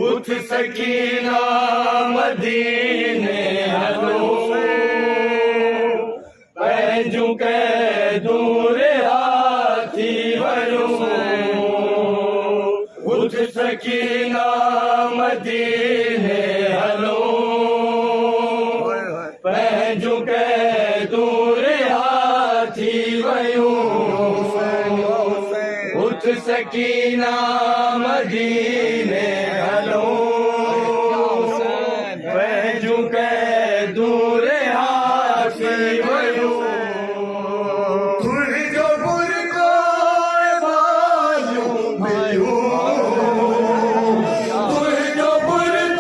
उठ सकीना मदीने हलो पंहिंजूं कैदूं रिहाथी वयूं उठ सकीना मदीने हलो पंहिंजूं कैदूं रिहाथी वयूं उठ सकीना मदीने हलो पंहिंजूं कैदूं रिहाथी वयूं तुंहिंजो बुरको वालियूं मिलियूं तुंहिंजो बुरको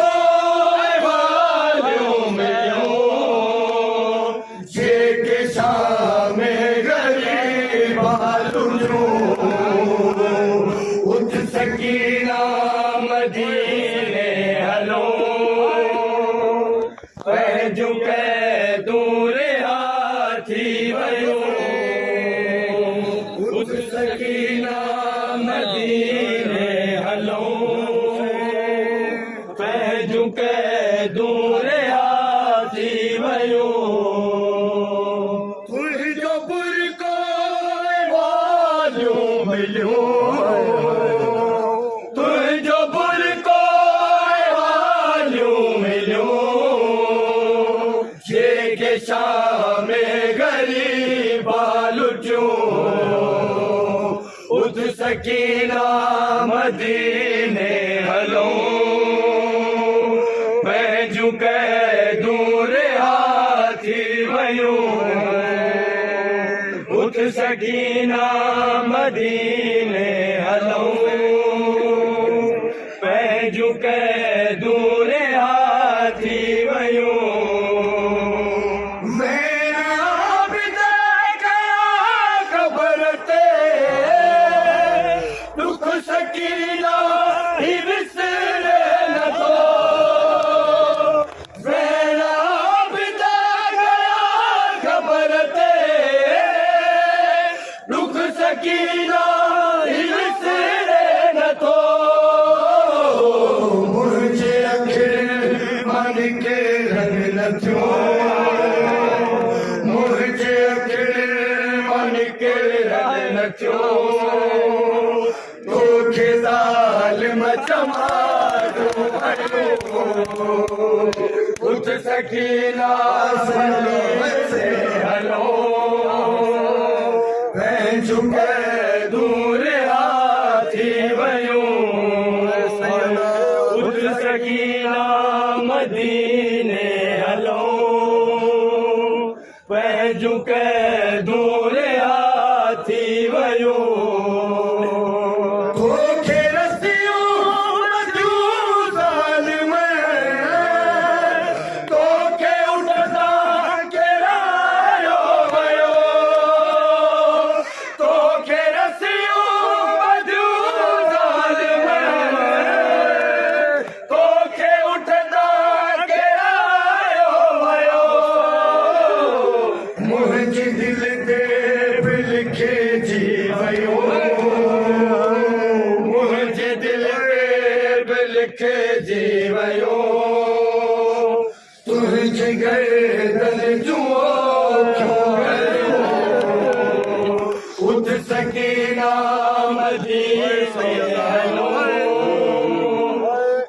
वालियूं मिलियूं जेके शाम ग़रीब हालूं उठ सकीना मदीने हलो पंहिंजूं कैदूं रिहाथी वयूं उठ सकीना मदीने हलो पंहिंजूं कैदूं रिहाथी वयूं तुंहिंजो बुरको वालियूं मिलियूं तुंहिंजो बुरको वालियूं मिलियूं जेके शाम ग़रीब लुटियूं उठ सकीना मदीने हलो पंहिंजूं कैदूं रिहाथी वयूं उठ सकीना मदीने हलो पंहिंजूं कैदूं रिहाथी वयूं ख़बर ते दुख सकीना ही विसरे नथो वेड़ा बिदा गया ख़बर ते दुख सकीना ही विसरे नथो मुंहिंजे अखियुनि मन के रंग नथियो मुंहिंजे अखियुनि मन के रंग नथियो तोखे ज़ालिम चमारो उठ सकीना से हलो पंहिंजूं कैदूं रिहाथी वयूं उठ सकीना मदीने हलो पंहिंजूं कैदूं रिहाथी वयूं तोखे रसियूं नदियूं ज़ालिम तोखे उठंदा किरायो वियो तोखे रसियूं नदियूं ज़ालिम तोखे उठंदा किरायो वियो मुंहिंजे दिल ते बि लिखिजी वियो मुंहिंजे दिल ते बि लिखिजी वियो तुंहिंजे गर्दन जूं उठ सकीना मदीने हलो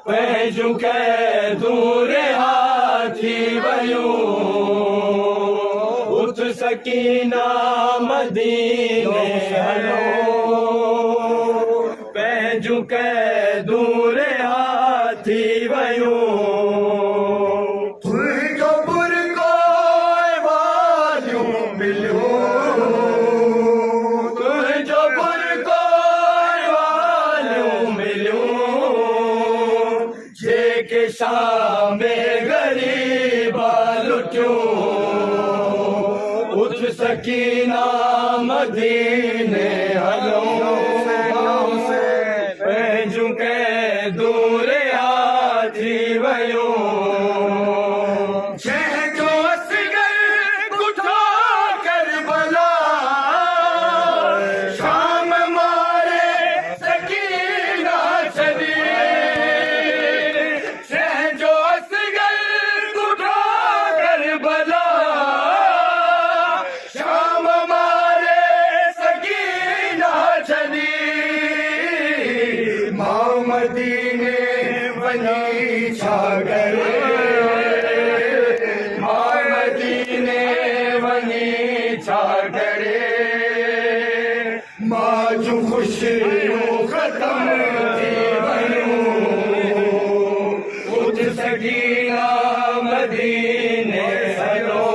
पंहिंजूं कैदूं रिहाथी वयूं उठ सकीना मदीने हलो पंहिंजूं कैदूं रिहाथी वयूं तुंहिंजो बुरको वालियूं मिलियूं तुंहिंजो बुरको वालियूं मिलियूं जेके शाम ग़रीब लुटियूं उठ सकीना मदीने हलो पंहिंजूं कैदूं रिहाथी वयूं जंहिंजो असगर कुठो करबला शाम मारे सकीना छॾी मदीने वञी छा करे मां मदीने वञी छा करे मां जूं ख़ुशियूं ख़तम थी वयूं उठ सकीना मदीने हलो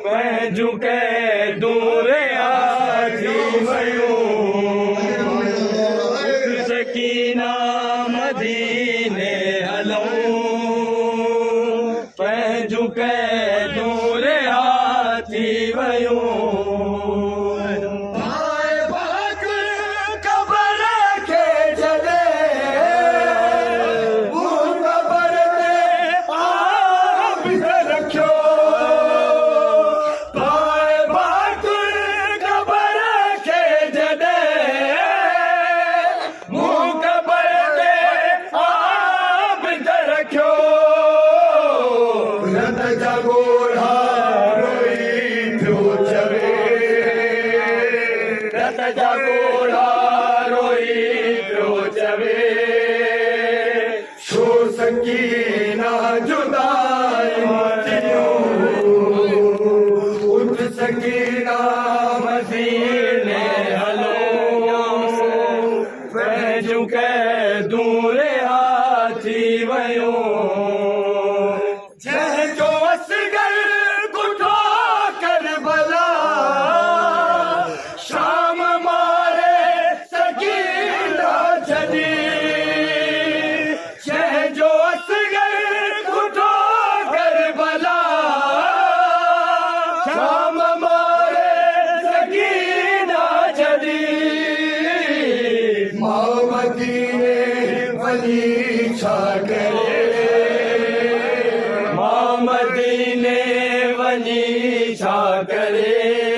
पंहिंजूं कैदूं रिहा थी वयूं उठ सकीना मदीने हलो पंहिंजूं कैदूं रिहा थी वयूं जागोड़ा रोई पियो चवे छो सकीना जुदाई थियो उठ सकीना मदीने हलो पंहिंजूं कैदूं रिहा थी वयूं जंहिंजो असगर गुठो करबला मदीने वञी छा करे मां मदीने वञी छा करे